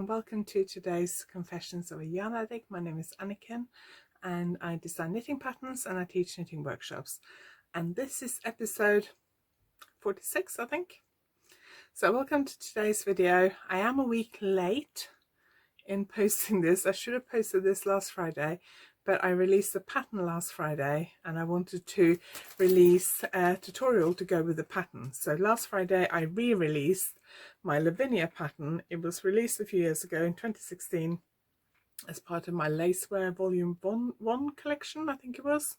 and welcome to today's Confessions of a Yarn Addict. My name is Anniken and I design knitting patterns and I teach knitting workshops. And this is episode 46, I think. So welcome to today's video. I am a week late in posting this. I should have posted this last Friday, but I released the pattern last Friday and I wanted to release a tutorial to go with the pattern. So last Friday I re-released my Lavinia pattern. It was released a few years ago in 2016 as part of my Lacewear Volume 1 collection, I think it was.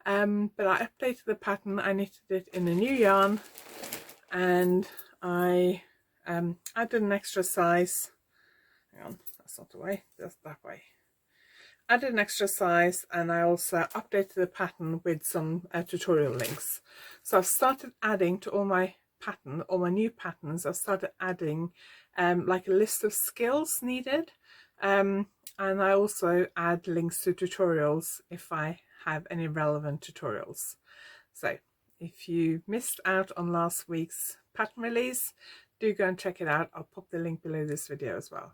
But I updated the pattern, I knitted it in a new yarn, and I added an extra size. Hang on, that's not the way, that's that way. Added an extra size, and I also updated the pattern with some tutorial links. So I've started adding to all my new patterns. I've started adding like a list of skills needed, and I also add links to tutorials if I have any relevant tutorials. So if you missed out on last week's pattern release, do go and check it out. I'll pop the link below this video as well.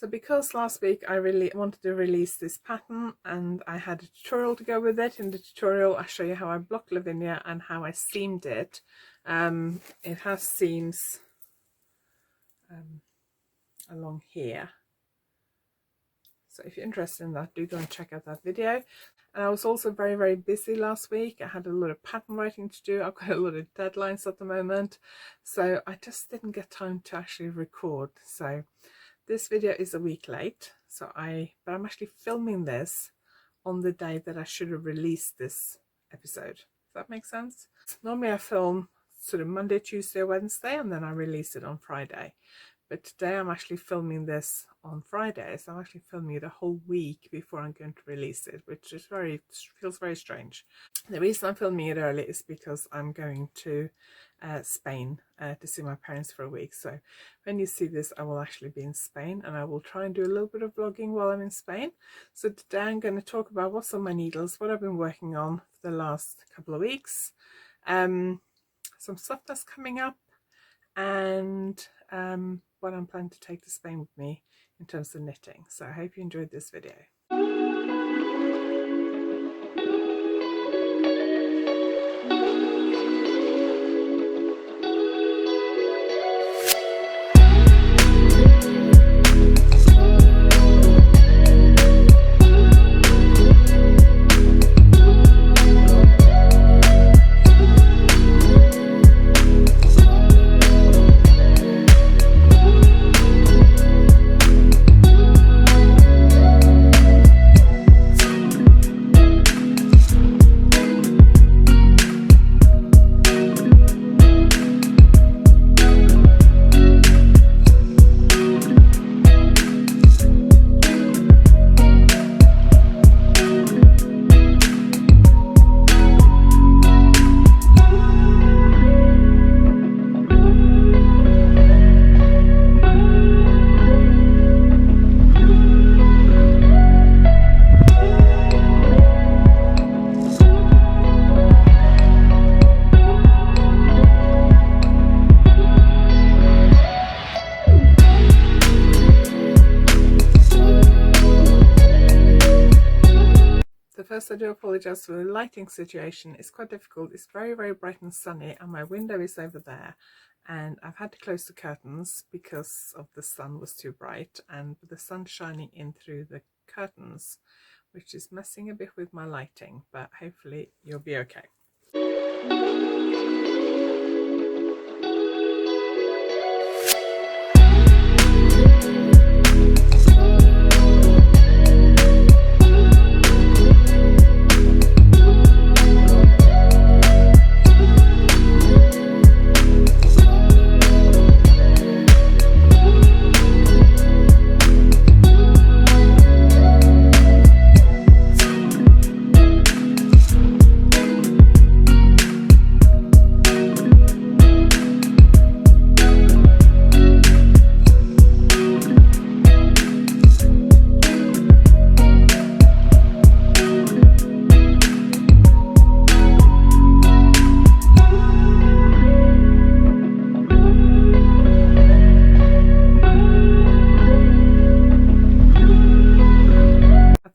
Because last week I really wanted to release this pattern and I had a tutorial to go with it. In the tutorial I show you how I blocked Lavinia and how I seamed it. It has seams along here, so if you're interested in that, do go and check out that video. And I was also very busy last week. I had a lot of pattern writing to do. I've got a lot of deadlines at the moment, so I just didn't get time to actually record. So this video is a week late, but I'm actually filming this on the day that I should have released this episode. Does that make sense? Normally I film sort of Monday, Tuesday, Wednesday, and then I release it on Friday. But today I'm actually filming this on Friday, so I'm actually filming it a whole week before I'm going to release it, which is feels very strange. The reason I'm filming it early is because I'm going to Spain to see my parents for a week. So when you see this, I will actually be in Spain, and I will try and do a little bit of vlogging while I'm in Spain. So today I'm going to talk about what's on my needles, what I've been working on for the last couple of weeks, some stuff that's coming up, and what I'm planning to take to Spain with me in terms of knitting. So I hope you enjoyed this video. First, I do apologise for the lighting situation. It's quite difficult. It's very, very bright and sunny, and my window is over there. And I've had to close the curtains because of the sun was too bright, and the sun shining in through the curtains, which is messing a bit with my lighting, but hopefully you'll be okay.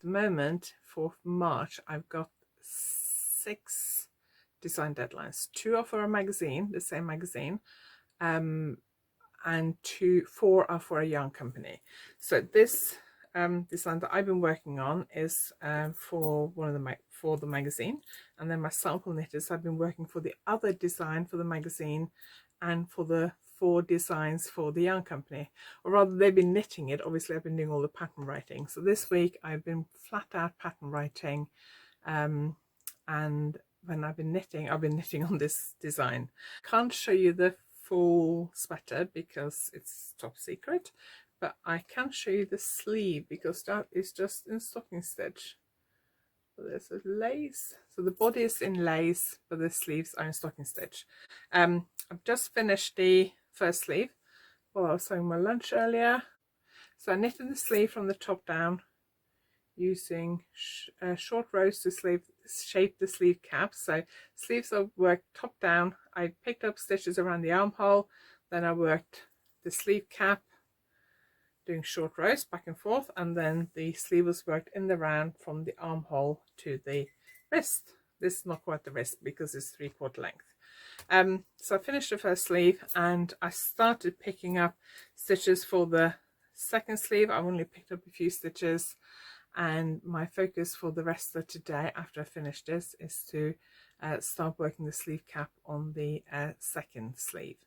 Moment for March, I've got 6 design deadlines. 2 are for a magazine, the same magazine, and 4 are for a yarn company. So this design that I've been working on is for the magazine, and then my sample knitters have been working for the other design for the magazine and for the 4 designs for the yarn company, or rather they've been knitting it. Obviously I've been doing all the pattern writing, so this week I've been flat out pattern writing, and when I've been knitting on this design. Can't show you the full sweater because it's top secret, but I can show you the sleeve because that is just in stocking stitch. So there's a lace, so the body is in lace, but the sleeves are in stocking stitch. I've just finished the first sleeve while I was having my lunch earlier. So I knitted the sleeve from the top down using short rows to shape the sleeve cap. So sleeves are worked top down. I picked up stitches around the armhole, then I worked the sleeve cap doing short rows back and forth, and then the sleeve was worked in the round from the armhole to the wrist. This is not quite the wrist because it's 3/4 length. So I finished the first sleeve and I started picking up stitches for the second sleeve. I've only picked up a few stitches, and my focus for the rest of today after I finish this is to start working the sleeve cap on the second sleeve.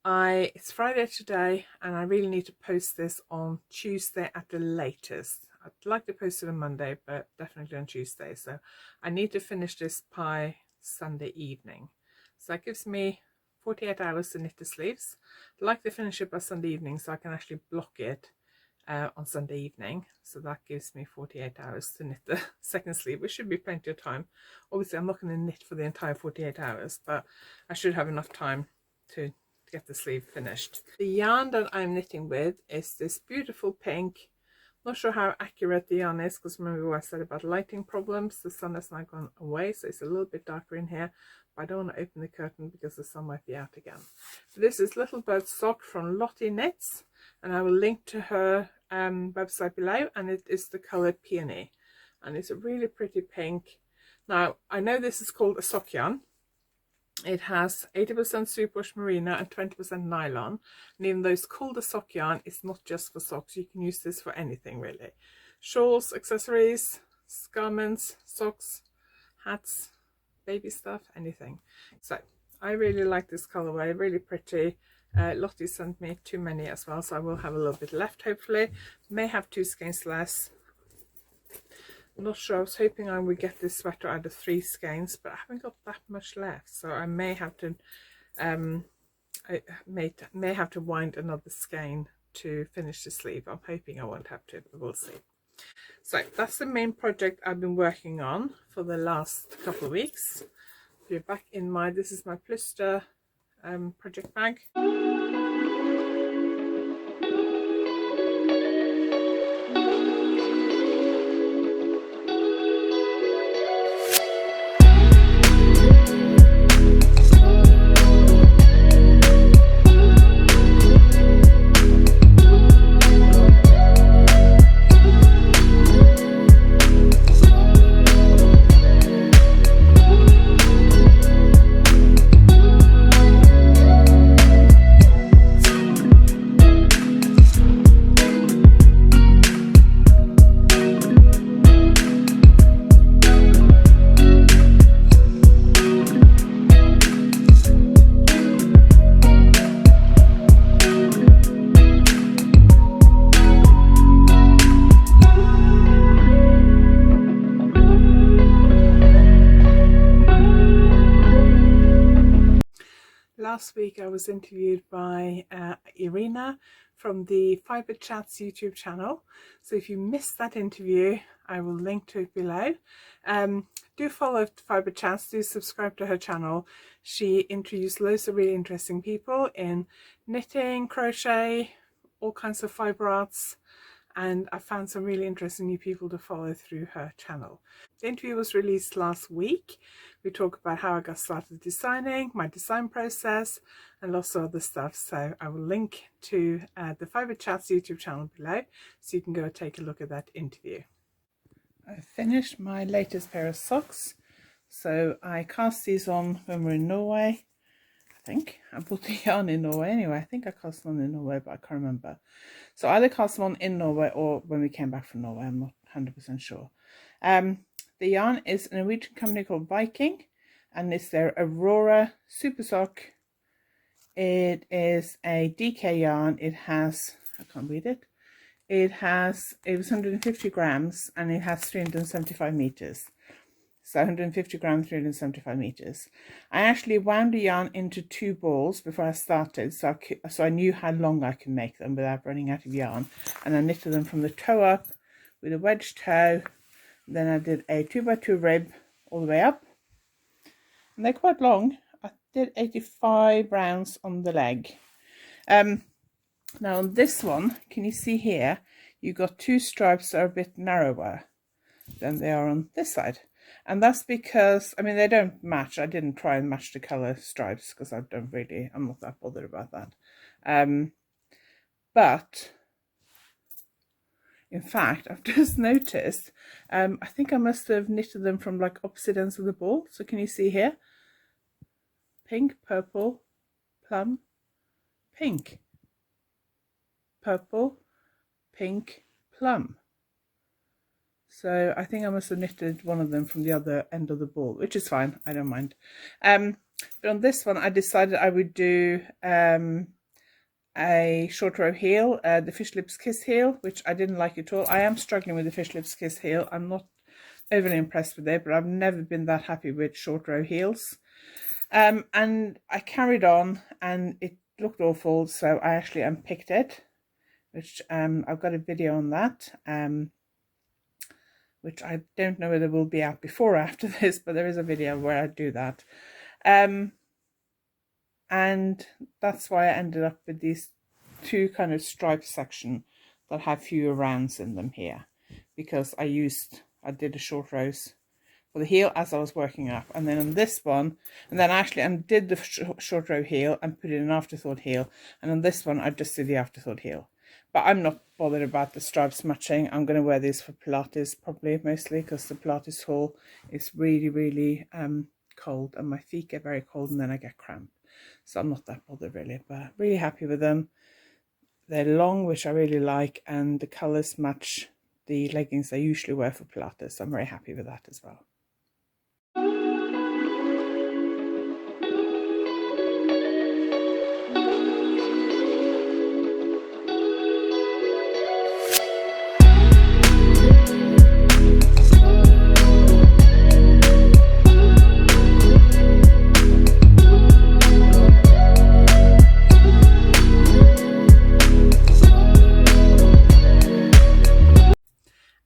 It's Friday today and I really need to post this on Tuesday at the latest. I'd like to post it on Monday, but definitely on Tuesday. So I need to finish this by Sunday evening. So that gives me 48 hours to knit the sleeves. I'd like to finish it by Sunday evening so I can actually block it on Sunday evening. So that gives me 48 hours to knit the second sleeve, which should be plenty of time. Obviously I'm not going to knit for the entire 48 hours, but I should have enough time to get the sleeve finished. The yarn that I'm knitting with is this beautiful pink. Not sure how accurate the yarn is because remember what I said about lighting problems. The sun has now gone away, so it's a little bit darker in here, but I don't want to open the curtain because the sun might be out again. So this is Little Bird Sock from Lottie Knits, and I will link to her website below, and it is the colour Peony, and it's a really pretty pink. Now I know this is called a sock yarn. It has 80% superwash merino and 20% nylon, and even though it's called a sock yarn, it's not just for socks. You can use this for anything really. Shawls, accessories, garments, socks, hats, baby stuff, anything. So I really like this colorway, really pretty. Lottie sent me too many as well, so I will have a little bit left hopefully. May have 2 skeins less. Not sure. I was hoping I would get this sweater out of 3 skeins, but I haven't got that much left, so I may have to may have to wind another skein to finish the sleeve. I'm hoping I won't have to, but we'll see. So that's the main project I've been working on for the last couple of weeks. If you're back in this is my Plister project bag. last week I was interviewed by Irina from the Fibre Chats YouTube channel. So if you missed that interview, I will link to it below. Do follow Fibre Chats, do subscribe to her channel. She interviews loads of really interesting people in knitting, crochet, all kinds of fibre arts, and I found some really interesting new people to follow through her channel. The interview was released last week. We talk about how I got started designing, my design process, and lots of other stuff. So I will link to the Fibre Chats YouTube channel below, so you can go take a look at that interview. I finished my latest pair of socks. So I cast these on when we're in Norway. I think I bought the yarn in Norway anyway. I think I cast them on in Norway, but I can't remember. So I either cast them on in Norway or when we came back from Norway. I'm not 100% sure. The yarn is a Norwegian company called Viking, and it's their Aurora Super Sock. It is a DK yarn. It has, I can't read it. It was 150 grams and it has 375 meters. So 150 grams, 375 meters. I actually wound the yarn into 2 balls before I started, so I knew how long I could make them without running out of yarn. And I knitted them from the toe up with a wedge toe. Then I did a 2x2 rib all the way up. And they're quite long. I did 85 rounds on the leg. Now on this one, can you see here, you've got 2 stripes that are a bit narrower than they are on this side. And that's because, I mean, they don't match. I didn't try and match the colour stripes because I'm not that bothered about that. But, in fact, I've just noticed, I think I must have knitted them from like opposite ends of the ball. So can you see here? Pink, purple, plum, pink, purple, pink, plum. So I think I must have knitted one of them from the other end of the ball, which is fine. I don't mind. But on this one, I decided I would do a short row heel, the Fish Lips Kiss heel, which I didn't like at all. I am struggling with the Fish Lips Kiss heel. I'm not overly impressed with it, but I've never been that happy with short row heels. And I carried on and it looked awful, so I actually unpicked it, which I've got a video on that. Which I don't know whether will be out before or after this, but there is a video where I do that. And that's why I ended up with these 2 kind of striped section that have fewer rounds in them here, because I did a short rows for the heel as I was working up, and then on this one, and then actually I did the short row heel and put in an afterthought heel, and on this one I just did the afterthought heel. But I'm not bothered about the stripes matching. I'm going to wear these for Pilates probably, mostly because the Pilates hall is really, really cold and my feet get very cold and then I get cramp. So I'm not that bothered really, but really happy with them. They're long, which I really like, and the colours match the leggings I usually wear for Pilates. So I'm very happy with that as well.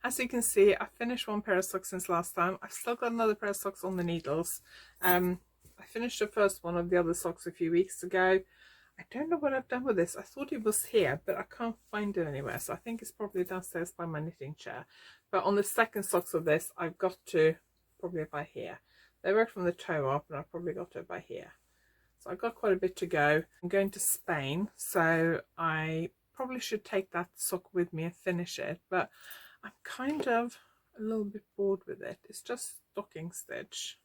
As you can see, I finished 1 pair of socks since last time. I've still got another pair of socks on the needles. I finished the first one of the other socks a few weeks ago. I don't know what I've done with this. I thought it was here, but I can't find it anywhere. So I think it's probably downstairs by my knitting chair. But on the second socks of this, I've got to probably by here. They work from the toe up, and I've probably got to by here. So I've got quite a bit to go. I'm going to Spain, so I probably should take that sock with me and finish it. But I'm kind of a little bit bored with it. It's just stocking stitch,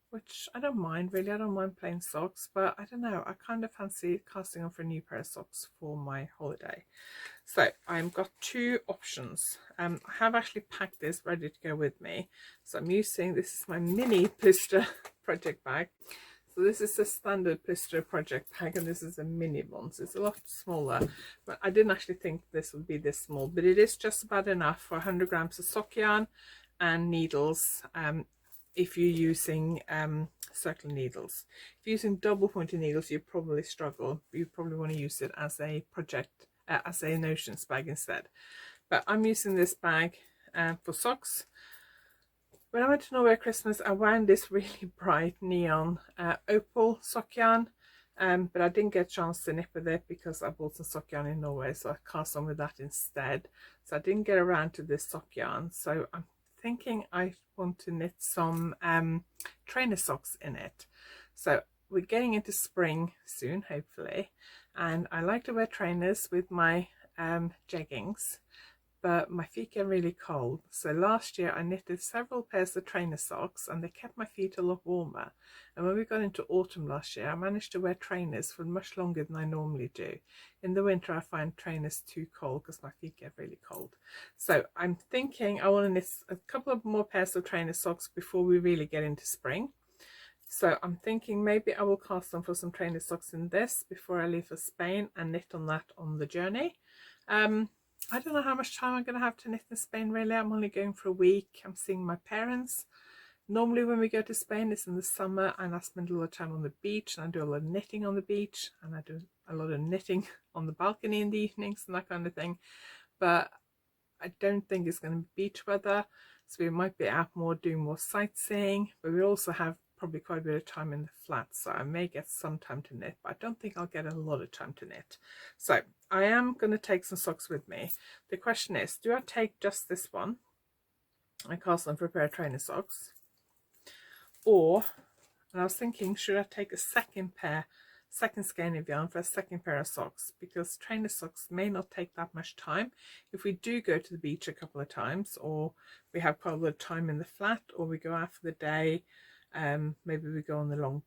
which I don't mind really. I don't mind plain socks, but I don't know, I kind of fancy casting on for a new pair of socks for my holiday. So I've got 2 options. I have actually packed this ready to go with me. So I'm using, this is my mini blister project bag. So this is the standard blister project bag, and this is a mini one, so it's a lot smaller. But I didn't actually think this would be this small, but it is just about enough for 100 grams of sock yarn and needles. if you're using circle needles. If you're using double pointed needles, you probably struggle. You probably want to use it as a project, as a notions bag instead. But I'm using this bag for socks. When I went to Norway at Christmas, I wound this really bright neon opal sock yarn, but I didn't get a chance to knit with it because I bought some sock yarn in Norway, so I cast on with that instead. So I didn't get around to this sock yarn. So I'm thinking I want to knit some trainer socks in it. So we're getting into spring soon, hopefully, and I like to wear trainers with my jeggings, but my feet get really cold. So last year I knitted several pairs of trainer socks and they kept my feet a lot warmer. And when we got into autumn last year, I managed to wear trainers for much longer than I normally do. In the winter I find trainers too cold because my feet get really cold. So I'm thinking I want to knit a couple of more pairs of trainer socks before we really get into spring. So I'm thinking maybe I will cast on for some trainer socks in this before I leave for Spain and knit on that on the journey. I don't know how much time I'm going to have to knit in Spain really. I'm only going for a week. I'm seeing my parents. Normally when we go to Spain it's in the summer and I spend a lot of time on the beach and I do a lot of knitting on the beach and I do a lot of knitting on the balcony in the evenings and that kind of thing. But I don't think it's going to be beach weather, so we might be out more doing more sightseeing, but we also have probably quite a bit of time in the flat, so I may get some time to knit, but I don't think I'll get a lot of time to knit. So I am going to take some socks with me. The question is, do I take just this one and cast on for a pair of trainer socks, or, and I was thinking, should I take a second Scandinavian yarn for a second pair of socks, because trainer socks may not take that much time. If we do go to the beach a couple of times, or we have quite a lot of time in the flat, or we go out for the day, maybe we go on the long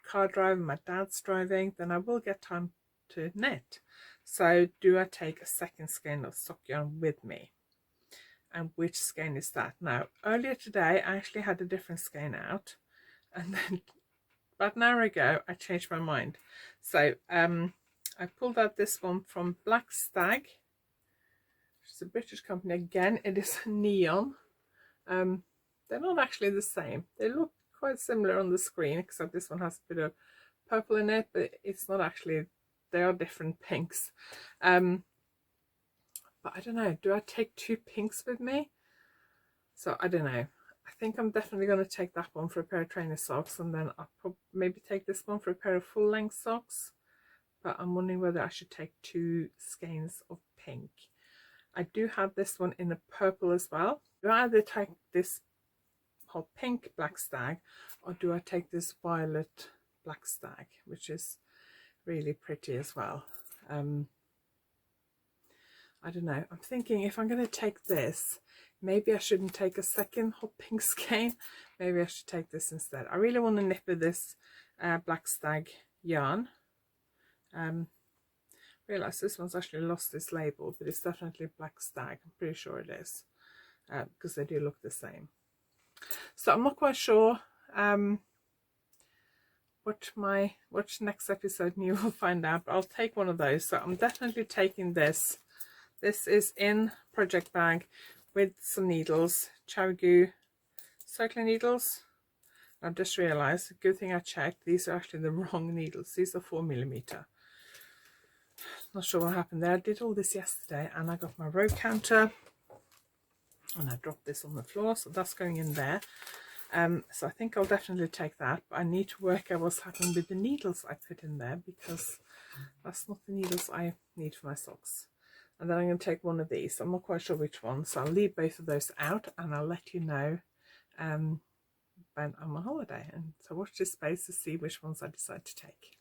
car drive and my dad's driving, then I will get time to knit. So do I take a second skein of sock yarn with me? And which skein is that? Now earlier today I actually had a different skein out, and then about an hour ago I changed my mind. So I pulled out this one from Black Stag, which is a British company. Again, it is a neon. They're not actually the same. They look quite similar on the screen, except this one has a bit of purple in it, but it's not actually, they are different pinks. But I don't know, do I take two pinks with me? So I don't know. I think I'm definitely going to take that one for a pair of trainer socks, and then I'll maybe take this one for a pair of full length socks, but I'm wondering whether I should take two skeins of pink. I do have this one in a purple as well. Do I either take this hot pink Black Stag, or do I take this violet Black Stag, which is really pretty as well? I don't know. I'm thinking if I'm going to take this, maybe I shouldn't take a second hot pink skein. Maybe I should take this instead. I really want to knit with this Black Stag yarn. Realize this one's actually lost this label, but it's definitely Black Stag. I'm pretty sure it is, because they do look the same. So I'm not quite sure which next episode you will find out, but I'll take one of those. So I'm definitely taking this. This is in project bag with some needles, Chavigu circle needles. I've just realized, good thing I checked, these are actually the wrong needles. These are 4mm. Not sure what happened there. I did all this yesterday and I got my row counter and I dropped this on the floor, so that's going in there. So I think I'll definitely take that, but I need to work out what's happening with the needles I put in there, because that's not the needles I need for my socks. And then I'm going to take one of these. I'm not quite sure which one, so I'll leave both of those out and I'll let you know when I'm on holiday. And so watch this space to see which ones I decide to take.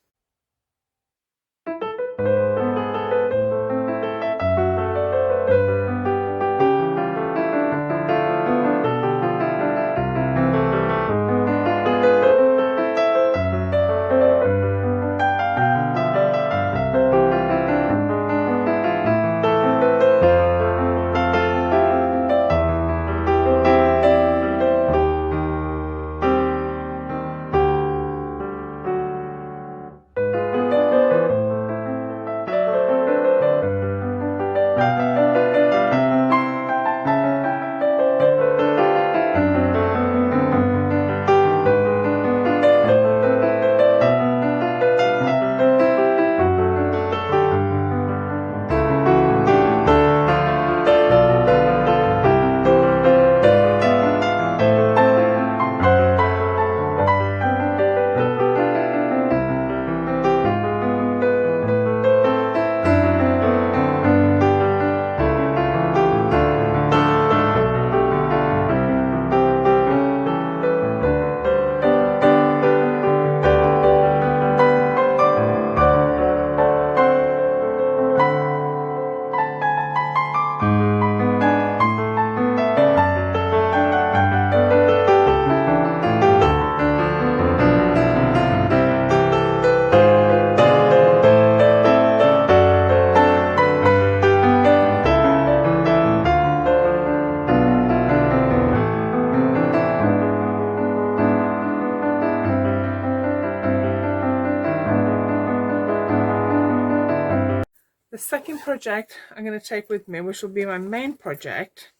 second project I'm going to take with me, which will be my main project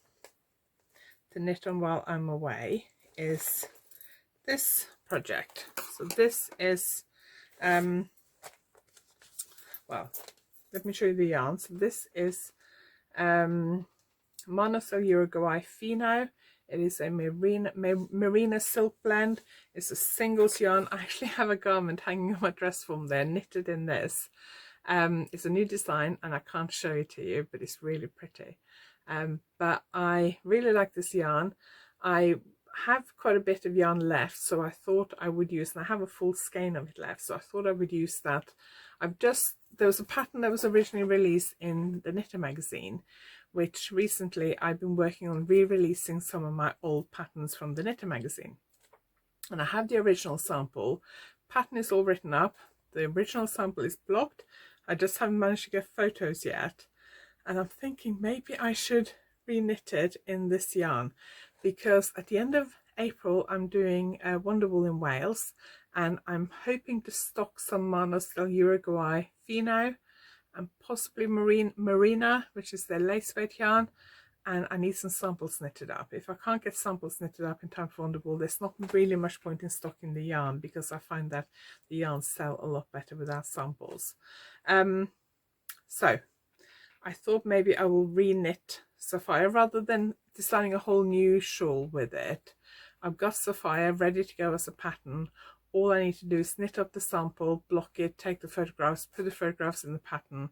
to knit on while I'm away, is this project. So this is, well, let me show you the yarn. So this is Monosol Uruguay Fino. It is a merino silk blend. It's a singles yarn. I actually have a garment hanging on my dress form there, knitted in this. It's a new design and I can't show it to you, but it's really pretty. But I really like this yarn. I have quite a bit of yarn left, so I thought I would use, and I have a full skein of it left, so I thought I would use that. There was a pattern that was originally released in the Knitter magazine, which recently I've been working on re-releasing some of my old patterns from the Knitter magazine. And I have the original sample. Pattern is all written up. The original sample is blocked. I just haven't managed to get photos yet. And I'm thinking maybe I should re-knit it in this yarn, because at the end of April I'm doing Wonderwool in Wales, and I'm hoping to stock some Monosol Uruguay Fino and possibly Marina, which is their lace weight yarn, and I need some samples knitted up. If I can't get samples knitted up in time for Wonderwool, there's not really much point in stocking the yarn, because I find that the yarns sell a lot better without samples. So I thought maybe I will re-knit Sapphire rather than designing a whole new shawl with it. I've got Sapphire ready to go as a pattern. All I need to do is knit up the sample, block it, take the photographs, put the photographs in the pattern,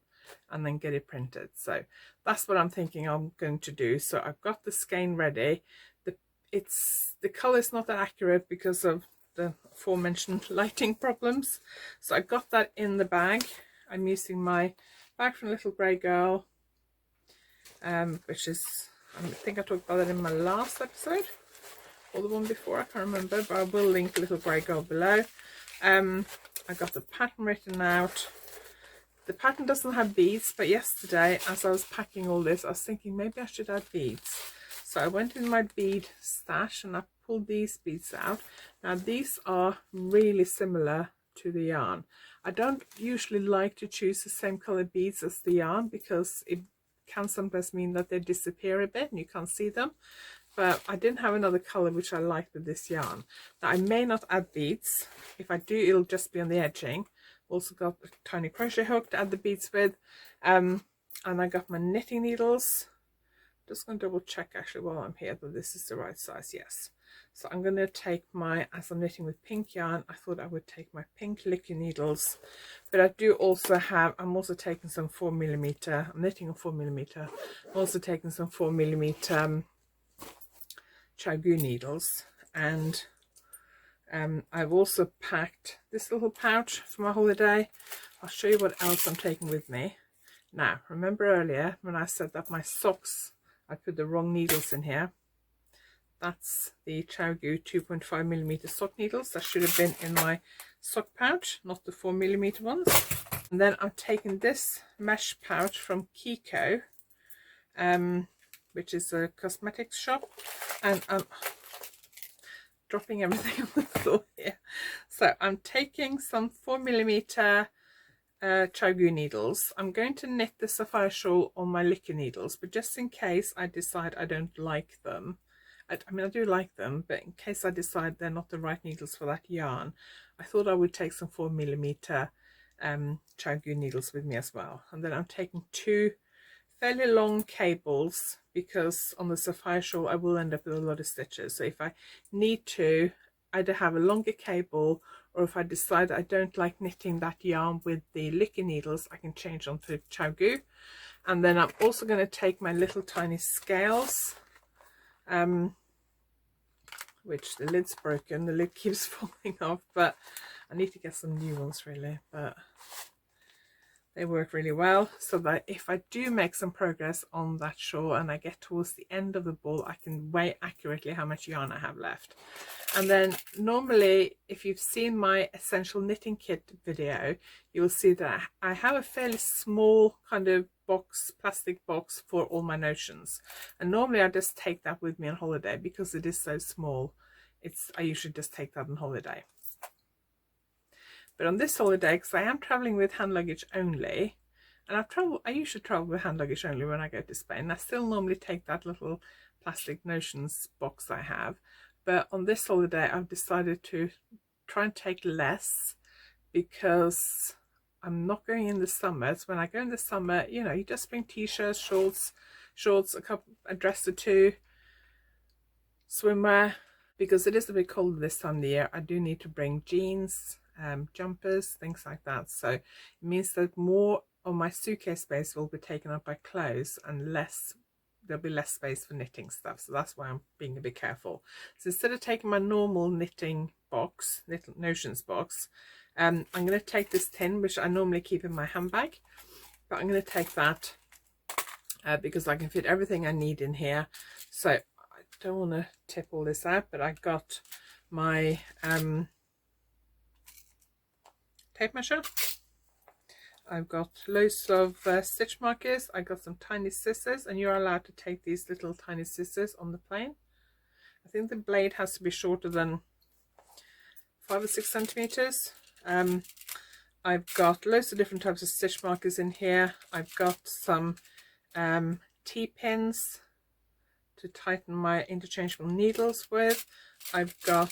and then get it printed. So that's what I'm thinking I'm going to do. So I've got the skein ready. The colour is not that accurate because of the aforementioned lighting problems. So I got that in the bag. I'm using my bag from Little Grey Girl, which is, I think I talked about it in my last episode, or the one before, I can't remember, but I will link Little Grey Girl below. I got the pattern written out. The pattern doesn't have beads, but yesterday as I was packing all this, I was thinking maybe I should add beads. So I went in my bead stash and I pulled these beads out. Now these are really similar to the yarn. I don't usually like to choose the same color beads as the yarn, because it can sometimes mean that they disappear a bit and you can't see them. But I didn't have another color which I liked with this yarn. Now I may not add beads. If I do, it'll just be on the edging. Also got a tiny crochet hook to add the beads with, and I got my knitting needles. Just going to double check actually while I'm here that this is the right size. Yes. So I'm going to take my, as I'm knitting with pink yarn, I thought I would take my pink licky needles, but I do also have, I'm also taking some 4mm, I'm knitting on 4mm, I'm also taking some 4mm Chagoo needles, and I've also packed this little pouch for my holiday. I'll show you what else I'm taking with me. Now, remember earlier when I said that my socks, I put the wrong needles in here. That's the Chagoo 2.5mm sock needles. That should have been in my sock pouch, not the 4mm ones. And then I'm taking this mesh pouch from Kiko, which is a cosmetics shop, and I'm dropping everything on the floor here. So I'm taking some 4mm Chagoo needles. I'm going to knit the Sapphire shawl on my liquor needles, but just in case I decide I don't like them, I mean I do like them, but in case I decide they're not the right needles for that yarn, I thought I would take some 4mm Chagoo needles with me as well. And then I'm taking two fairly long cables, because on the Sapphire shawl I will end up with a lot of stitches. So if I need to either have a longer cable, or if I decide I don't like knitting that yarn with the liquor needles, I can change onto Chagoo. And then I'm also going to take my little tiny scales, which the lid's broken, the lid keeps falling off, but I need to get some new ones really, but they work really well, so that if I do make some progress on that shawl and I get towards the end of the ball, I can weigh accurately how much yarn I have left. And then normally, if you've seen my essential knitting kit video, you will see that I have a fairly small kind of box, plastic box for all my notions, and normally I just take that with me on holiday because it is so small. I usually just take that on holiday. But on this holiday, because I am traveling with hand luggage only, And I usually travel with hand luggage only when I go to Spain. I still normally take that little plastic notions box I have, but on this holiday I've decided to try and take less, because I'm not going in the summer. It's when I go in the summer, you know, you just bring t-shirts, shorts, a dress or two, swimwear, because it is a bit colder this time of the year. I do need to bring jeans, jumpers, things like that. So it means that more of my suitcase space will be taken up by clothes, and there'll be less space for knitting stuff. So that's why I'm being a bit careful. So instead of taking my normal knitting box, notions box, I'm going to take this tin, which I normally keep in my handbag, but I'm going to take that because I can fit everything I need in here. So I don't want to tip all this out, but I got my tape measure. I've got loads of stitch markers. I got some tiny scissors, and you're allowed to take these little tiny scissors on the plane. I think the blade has to be shorter than 5 or 6 centimeters. I've got loads of different types of stitch markers in here. I've got some T-pins to tighten my interchangeable needles with. I've got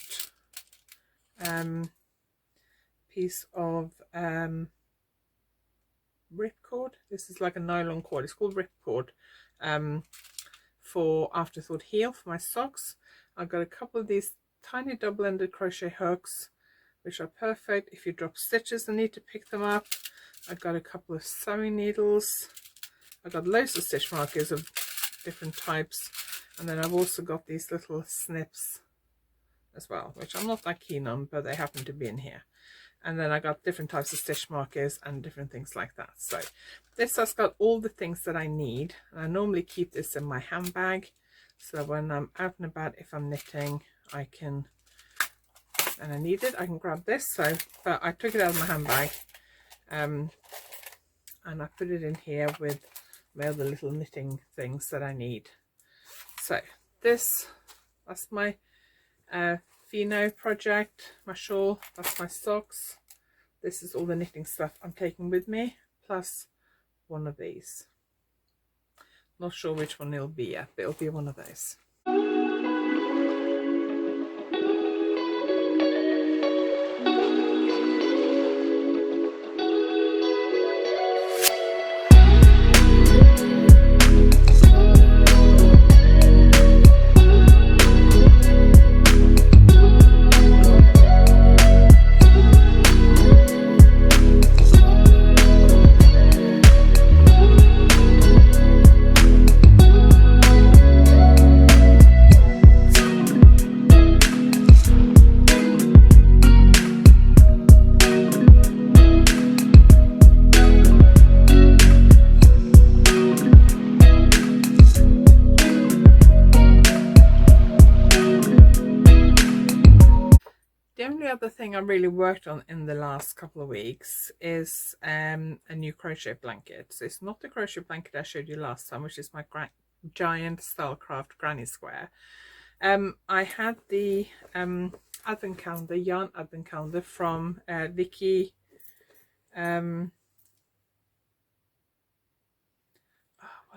piece of ripcord. This is like a nylon cord. It's called ripcord, for afterthought heel for my socks. I've got a couple of these tiny double-ended crochet hooks, which are perfect if you drop stitches and need to pick them up. I've got a couple of sewing needles. I've got loads of stitch markers of different types, and then I've also got these little snips as well, which I'm not that keen on, but they happen to be in here. And then I got different types of stitch markers and different things like that. So this has got all the things that I need, and I normally keep this in my handbag, so when I'm out and about, if I'm knitting, I can, and I need it, I can grab this. So, but I took it out of my handbag, and I put it in here with my other little knitting things that I need. So that's my Fino project, my shawl, that's my socks. This is all the knitting stuff I'm taking with me, plus one of these. Not sure which one it'll be yet, but it'll be one of those. Other thing I really worked on in the last couple of weeks is a new crochet blanket. So it's not the crochet blanket I showed you last time, which is my giant Stylecraft granny square. I had the advent calendar, yarn advent calendar from Vicky what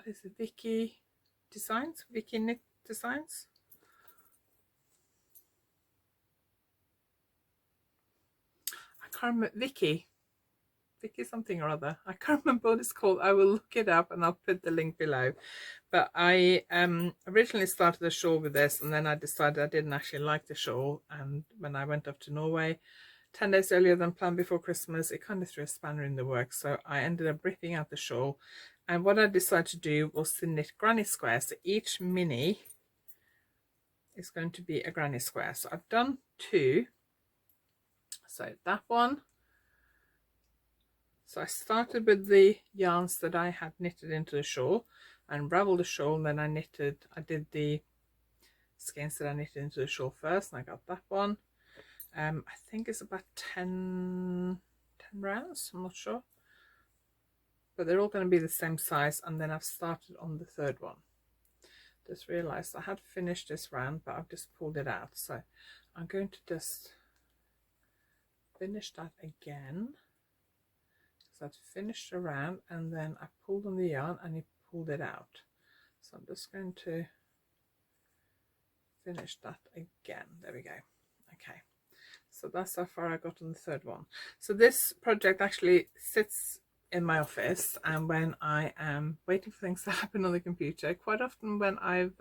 is it, Vicky Designs, Vicky Knit Designs. I can't remember, Vicky something or other. I can't remember what it's called. I will look it up and I'll put the link below. But I originally started the shawl with this, and then I decided I didn't actually like the shawl, and when I went off to Norway 10 days earlier than planned before Christmas, it kind of threw a spanner in the works. So I ended up ripping out the shawl, and what I decided to do was to knit granny squares. So each mini is going to be a granny square. So I've done 2. So that one. So I started with the yarns that I had knitted into the shawl, and unraveled the shawl, and then I did the skeins that I knitted into the shawl first, and I got that one. I think it's about 10 rounds, I'm not sure, but they're all going to be the same size. And then I've started on the 3rd one. Just realized I had finished this round, but I've just pulled it out, so I'm going to just finish that again. because I'd finished a round and then I pulled on the yarn and it pulled it out. So I'm just going to finish that again. There we go. Okay, so that's how far I got on the third one. So this project actually sits in my office, and when I am waiting for things to happen on the computer, quite often when I've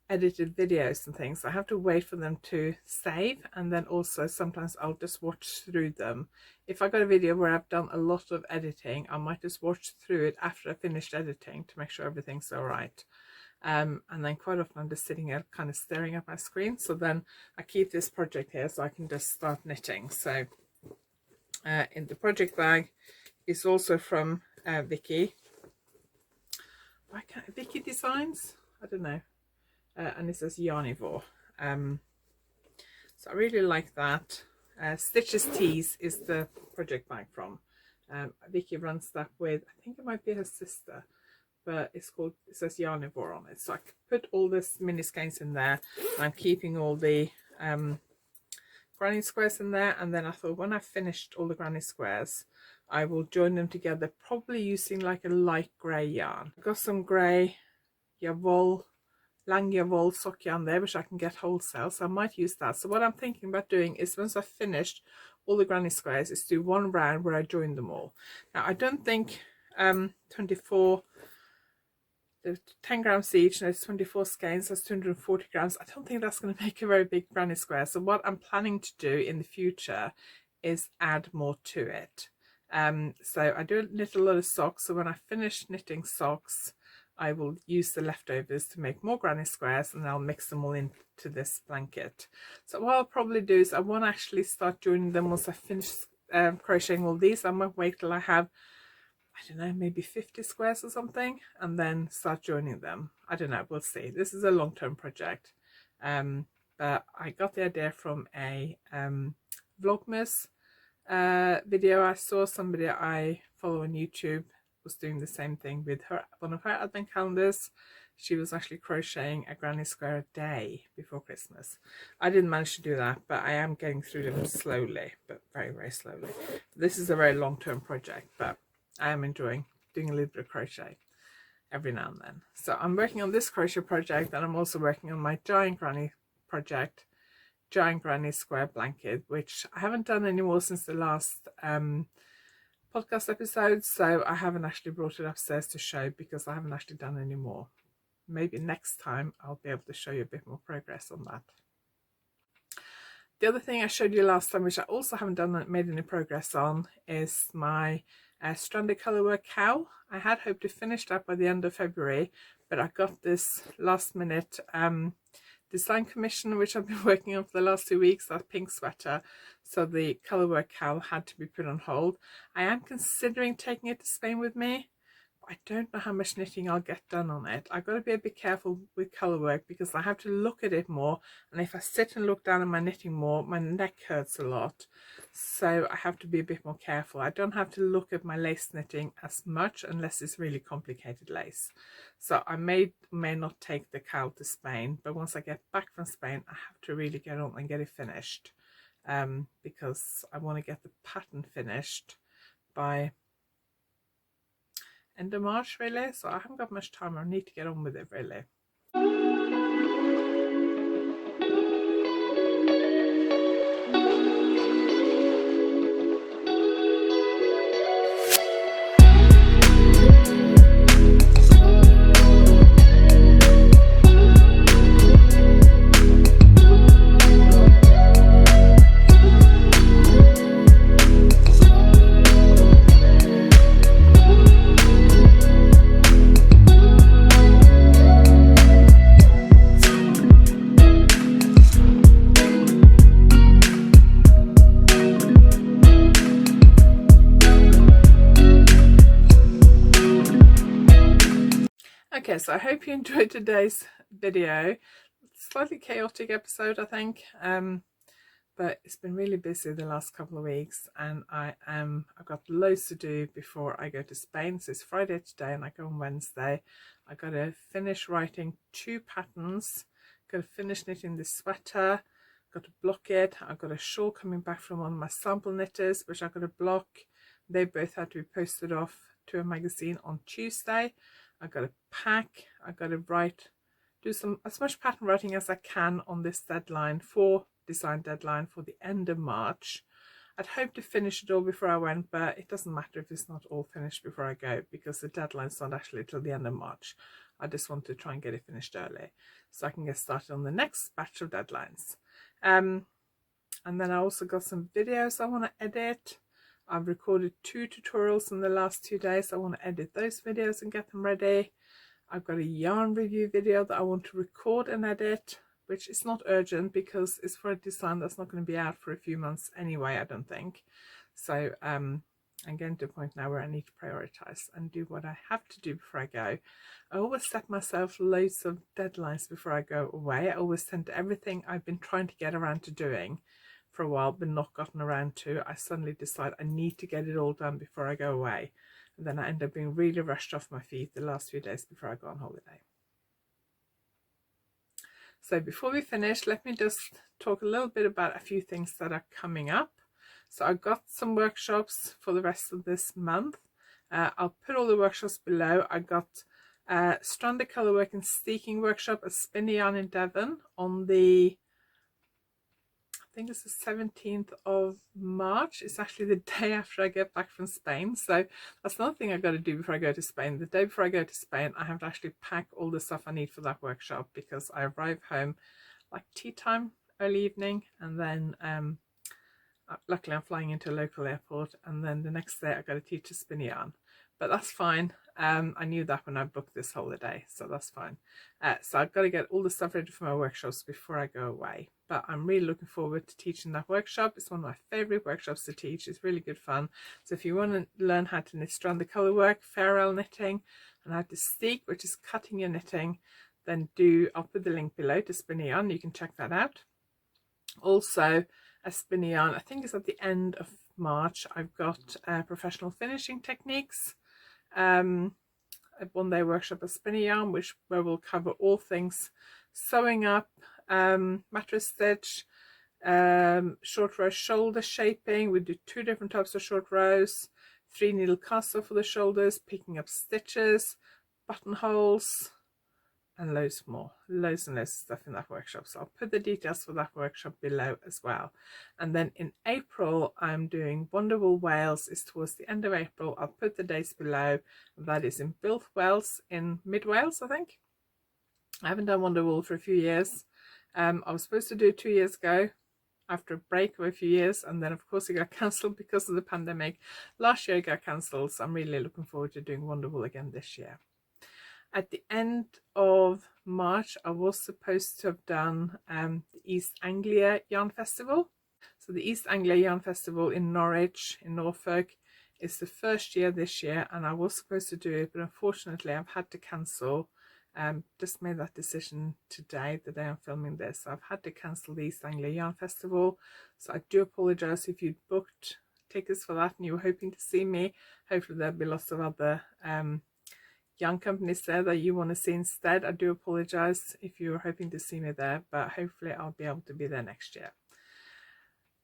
edited videos and things, I have to wait for them to save, and then also sometimes I'll just watch through them. If I got a video where I've done a lot of editing, I might just watch through it after I finished editing to make sure everything's all right. And then quite often I'm just sitting here kind of staring at my screen, so then I keep this project here so I can just start knitting. So in the project bag is also from Vicky. Vicky Designs? I don't know. And it says Yarnivore. So I really like that. Stitches Tees is the project bag from. Vicky runs that with, I think it might be her sister, but it says Yarnivore on it. So I could put all this mini skeins in there, and I'm keeping all the granny squares in there. And then I thought, when I've finished all the granny squares, I will join them together, probably using like a light grey yarn. I've got some grey Langjavol sock yarn there, which I can get wholesale, so I might use that. So what I'm thinking about doing is, once I've finished all the granny squares, is do one round where I join them all. Now I don't think 24, the 10 grams each, and it's 24 skeins, that's 240 grams. I don't think that's going to make a very big granny square. So what I'm planning to do in the future is add more to it. So I do knit a lot of socks, so when I finish knitting socks, I will use the leftovers to make more granny squares, and I'll mix them all into this blanket. So what I'll probably do is I won't actually start joining them once I finish crocheting all these. I might wait till I have, I don't know, maybe 50 squares or something, and then start joining them. I don't know, we'll see. This is a long-term project. But I got the idea from a Vlogmas video. I saw somebody I follow on YouTube was doing the same thing with one of her advent calendars. She was actually crocheting a granny square a day before Christmas. I didn't manage to do that, but I am getting through them slowly, but very, very slowly. This is a very long-term project, but I am enjoying doing a little bit of crochet every now and then. So I'm working on this crochet project, and I'm also working on my giant granny project, giant granny square blanket, which I haven't done anymore since the last podcast episodes, so I haven't actually brought it upstairs to show because I haven't actually done any more. Maybe next time I'll be able to show you a bit more progress on that. The other thing I showed you last time, which I also haven't made any progress on, is my stranded colourwork cowl. I had hoped to finish that by the end of February, but I got this last minute design commission, which I've been working on for the last 2 weeks, that pink sweater, so the colourwork cowl had to be put on hold. I am considering taking it to Spain with me, but I don't know how much knitting I'll get done on it. I've got to be a bit careful with colourwork because I have to look at it more, and if I sit and look down at my knitting more, my neck hurts a lot, so I have to be a bit more careful. I don't have to look at my lace knitting as much unless it's really complicated lace. So I may not take the cowl to Spain, but once I get back from Spain, I have to really get on and get it finished, because I want to get the pattern finished by end of March, really. So I haven't got much time. I need to get on with it, really. Okay, so I hope you enjoyed today's video. Slightly chaotic episode, I think, but it's been really busy the last couple of weeks, and I've got loads to do before I go to Spain. So it's Friday today and I go on Wednesday. I got to finish writing 2 patterns, got to finish knitting this sweater, got to block it. I've got a shawl coming back from one of my sample knitters which I've got to block. They both had to be posted off to a magazine on Tuesday. I got to pack, I got to write, do as much pattern writing as I can on this deadline, for design deadline for the end of March. I'd hoped to finish it all before I went, but it doesn't matter if it's not all finished before I go, because the deadline's not actually till the end of March. I just want to try and get it finished early so I can get started on the next batch of deadlines. And then I also got some videos I want to edit. I've recorded 2 tutorials in the last 2 days. I want to edit those videos and get them ready. I've got a yarn review video that I want to record and edit, which is not urgent because it's for a design that's not going to be out for a few months anyway, I don't think. So I'm getting to a point now where I need to prioritize and do what I have to do before I go. I always set myself loads of deadlines before I go away. I always tend to everything I've been trying to get around to doing for a while but not gotten around to, I suddenly decide I need to get it all done before I go away, and then I end up being really rushed off my feet the last few days before I go on holiday. So before we finish, let me just talk a little bit about a few things that are coming up. So I've got some workshops for the rest of this month. I'll put all the workshops below. I got Stranded Colourwork and Steeking workshop at Spinny Yarn in Devon on the, I think it's the 17th of March. It's actually the day after I get back from Spain. So that's another thing I've got to do before I go to Spain. The day before I go to Spain, I have to actually pack all the stuff I need for that workshop, because I arrive home like tea time, early evening, and then luckily I'm flying into a local airport, and then the next day I got to teach a spinny yarn. But that's fine. I knew that when I booked this holiday, so that's fine. So I've got to get all the stuff ready for my workshops before I go away. But I'm really looking forward to teaching that workshop. It's one of my favourite workshops to teach. It's really good fun. So if you want to learn how to knit stranded colourwork, farewell knitting, and how to steek, which is cutting your knitting, then I'll put the link below to Spinny Yarn. You can check that out. Also, a Spinny Yarn, I think it's at the end of March, I've got professional finishing techniques. A one-day workshop at Spinny Yarn, where we'll cover all things sewing up, mattress stitch, short row shoulder shaping. We do 2 different types of short rows, 3 needle cast off for the shoulders, picking up stitches, buttonholes, and loads more, loads and loads of stuff in that workshop. So I'll put the details for that workshop below as well. And then in April, I'm doing Wonderwool Wales. It's towards the end of April. I'll put the dates below. That is in Builth Wales in Mid Wales, I think. I haven't done Wonderwool for a few years. I was supposed to do it 2 years ago after a break of a few years, and then of course it got cancelled because of the pandemic. Last year it got cancelled, so I'm really looking forward to doing Wonderwool again this year. At the end of March, I was supposed to have done the East Anglia Yarn Festival. So the East Anglia Yarn Festival in Norwich, in Norfolk, is the first year this year, and I was supposed to do it, but unfortunately I've had to cancel. Just made that decision today, the day I'm filming this. So I've had to cancel the East Anglia Yarn Festival. So I do apologise if you'd booked tickets for that and you were hoping to see me. Hopefully there'll be lots of other yarn companies there that you want to see instead. I do apologise if you were hoping to see me there, but hopefully I'll be able to be there next year.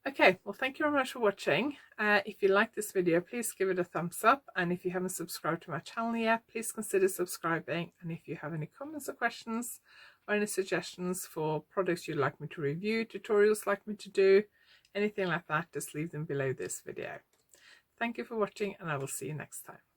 Okay, well, thank you very much for watching. If you like this video, please give it a thumbs up, and if you haven't subscribed to my channel yet, please consider subscribing. And if you have any comments or questions or any suggestions for products you'd like me to review, tutorials like me to do, anything like that, just leave them below this video. Thank you for watching, and I will see you next time.